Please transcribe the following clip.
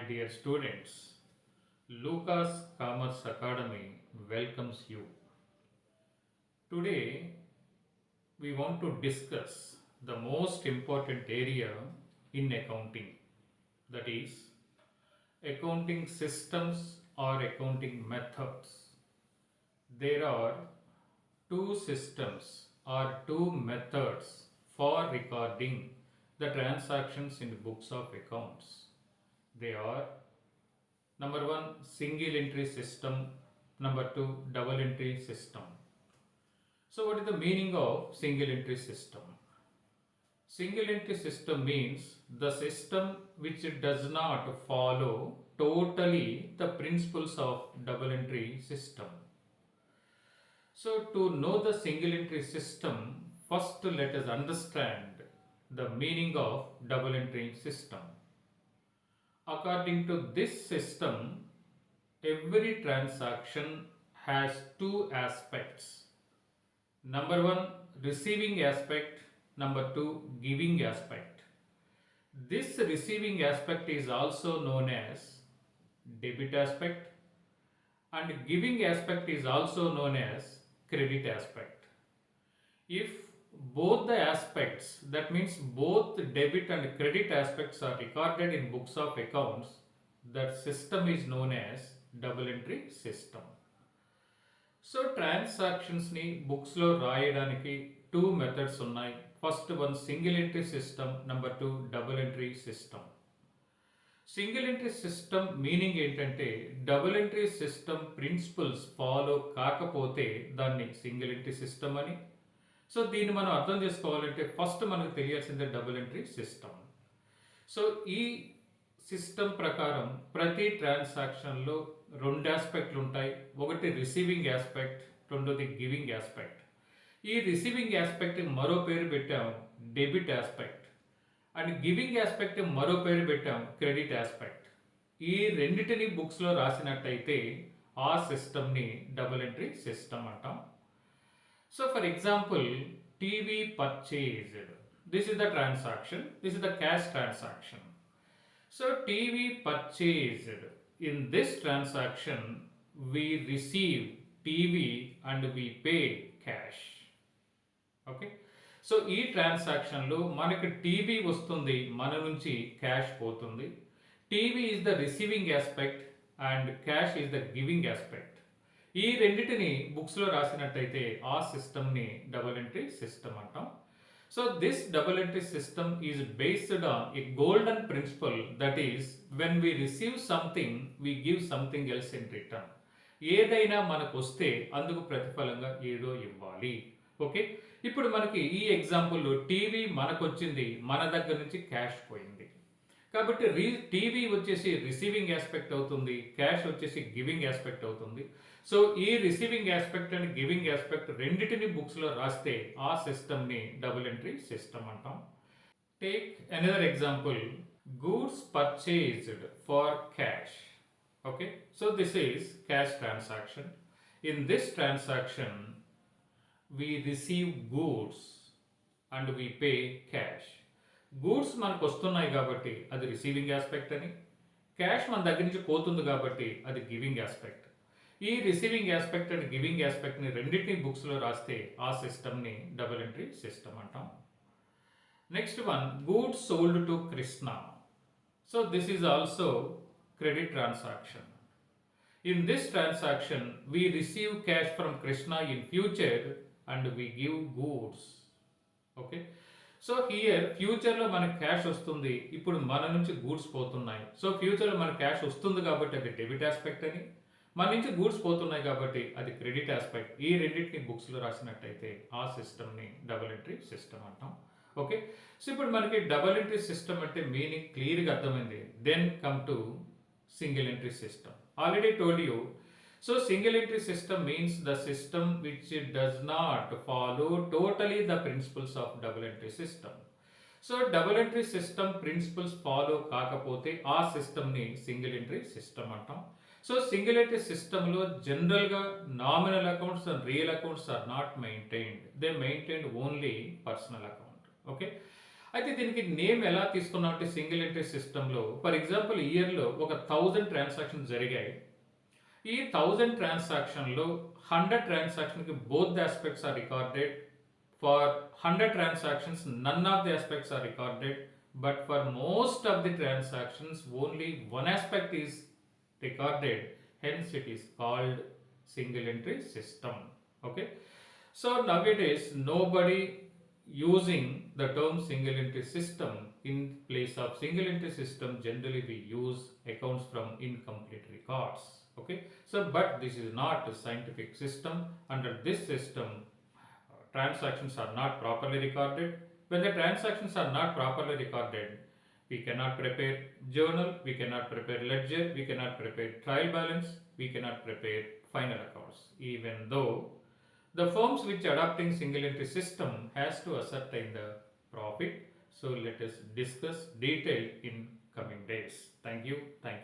dear students, Lucas Commerce Academy welcomes you. Today we want to discuss the most important area in accounting, that is accounting systems or accounting methods. There are two systems or two methods for recording the transactions in books of accounts. They are number one, single entry system. Number two, double entry system. So, what is the meaning of single entry system? Single entry system means the system which does not follow totally the principles of double entry system. So, to know the single entry system, first let us understand the meaning of double entry system. According to this system, every transaction has two aspects. Number one, receiving aspect. Number two, giving aspect. This receiving aspect is also known as debit aspect, and giving aspect is also known as credit aspect. If both the aspects, that means both debit and credit aspects, are recorded in books of accounts, that system is known as double entry system. So transactions ni books lo రాయడానికి two methods ఉన్నాయి. First one single entry system, number two double entry system. Single entry system meaning ఏంటంటే double entry system principles follow కాకపోతే దాన్ని single entry system అని. So దీన్ని మనం అర్థం చేసుకోవాలంటే ఫస్ట్ మనకు తెలియాల్సిందే డబుల్ ఎంట్రీ సిస్టమ్. సో ఈ సిస్టమ్ ప్రకారం ప్రతి ట్రాన్సాక్షన్లో రెండు ఆస్పెక్ట్లు ఉంటాయి. ఒకటి రిసీవింగ్ ఆస్పెక్ట్, రెండోది గివింగ్ ఆస్పెక్ట్. ఈ రిసీవింగ్ ఆస్పెక్ట్ మరో పేరు పెట్టాం debit aspect, and giving aspect మరో పేరు పెట్టాం క్రెడిట్ ఆస్పెక్ట్. ఈ రెండిటిని బుక్స్లో రాసినట్టయితే ఆ సిస్టమ్ని డబుల్ ఎంట్రీ సిస్టమ్ అంటాం. So for example, TV purchased, this is the transaction, this is the cash transaction. So TV purchased, in this transaction we receive TV and we pay cash. Okay, so ఈ ట్రాన్సాక్షన్లో మనకి TV వస్తుంది, మన నుంచి cash పోతుంది. TV is the receiving aspect and cash is the giving aspect. ఈ రెండిటిని బుక్స్లో రాసినట్టయితే ఆ సిస్టమ్ని డబుల్ ఎంట్రీ సిస్టమ్ అంటాం. So this double entry system is based on a golden principal, that is when we receive something we give something else in return. ఏదైనా మనకు వస్తే అందుకు ప్రతిఫలంగా ఏదో ఇవ్వాలి. ఓకే, ఇప్పుడు మనకి ఈ ఎగ్జాంపుల్లో టీవీ మనకు వచ్చింది, మన దగ్గర నుంచి క్యాష్ పోయింది. కాబట్టి టీవీ వచ్చేసి రిసీవింగ్ ఆస్పెక్ట్ అవుతుంది, క్యాష్ వచ్చేసి గివింగ్ ఆస్పెక్ట్ అవుతుంది. సో ఈ receiving aspect and giving aspect రెండింటిని బుక్స్లో రాస్తే ఆ సిస్టమ్ని డబుల్ ఎంట్రీ సిస్టమ్ అంటాం. Take another example, goods purchased for cash. Okay, so this is cash transaction. In this transaction we receive goods and we pay cash. Goods మనకు వస్తున్నాయి కాబట్టి అది రిసీవింగ్ ఆస్పెక్ట్ అని, క్యాష్ మన దగ్గర నుంచి పోతుంది కాబట్టి అది గివింగ్ ఆస్పెక్ట్. ఈ రిసీవింగ్ ఆస్పెక్ట్ అండ్ గివింగ్ ఆస్పెక్ట్ని రెండింటిని బుక్స్లో రాస్తే ఆ సిస్టమ్ని డబుల్ ఎంట్రీ సిస్టమ్ అంటాం. Next one, goods sold to Krishna. So this is also credit transaction. In this transaction, we receive cash from Krishna in future and we give goods. Okay, so here ఫ్యూచర్లో మనకు cash వస్తుంది, ఇప్పుడు మన నుంచి goods పోతున్నాయి. So ఫ్యూచర్లో మనకు cash వస్తుంది కాబట్టి అది డెబిట్ ఆస్పెక్ట్ అని, మన నుంచి గూడ్స్ పోతున్నాయి కాబట్టి అది క్రెడిట్ ఆస్పెక్ట్. ఈ రెండింటిని బుక్స్లో రాసినట్టయితే ఆ సిస్టమ్ని డబుల్ ఎంట్రీ సిస్టమ్ అంటాం. ఓకే, సో ఇప్పుడు మనకి డబుల్ ఎంట్రీ సిస్టమ్ అంటే మీనింగ్ క్లియర్గా అర్థమైంది. Then come to single entry system. Already told you. So single entry system means the system which does not follow totally the principles of double entry system. So double entry system principles follow కాకపోతే ఆ సిస్టమ్ని single entry system అంటాం. So single entry సిస్టంలో జనరల్గా nominal accounts and real accounts are not maintained, they maintained only personal account. Okay, అయితే దీనికి name ఎలా తీసుకున్నామంటే సింగిల్ ఎంట్రీ సిస్టంలో ఫర్ ఎగ్జాంపుల్ ఇయర్లో ఒక 1000 ట్రాన్సాక్షన్స్ జరిగాయి. ఈ 1000 ట్రాన్సాక్షన్లో 100 ట్రాన్సాక్షన్కి both the aspects are recorded. For 100 transactions none of the aspects are recorded, but for most of the transactions only one aspect is recorded, hence it is called single entry system. Okay, so nowadays nobody using the term single entry system. In place of single entry system generally we use accounts from incomplete records. Okay, so but this is not a scientific system. Under this system transactions are not properly recorded. When the transactions are not properly recorded, we cannot prepare journal, we cannot prepare ledger, we cannot prepare trial balance, we cannot prepare final accounts. Even though the firms which adopting single entry system has to ascertain the profit. So let us discuss detail in coming days. Thank you. Thank you.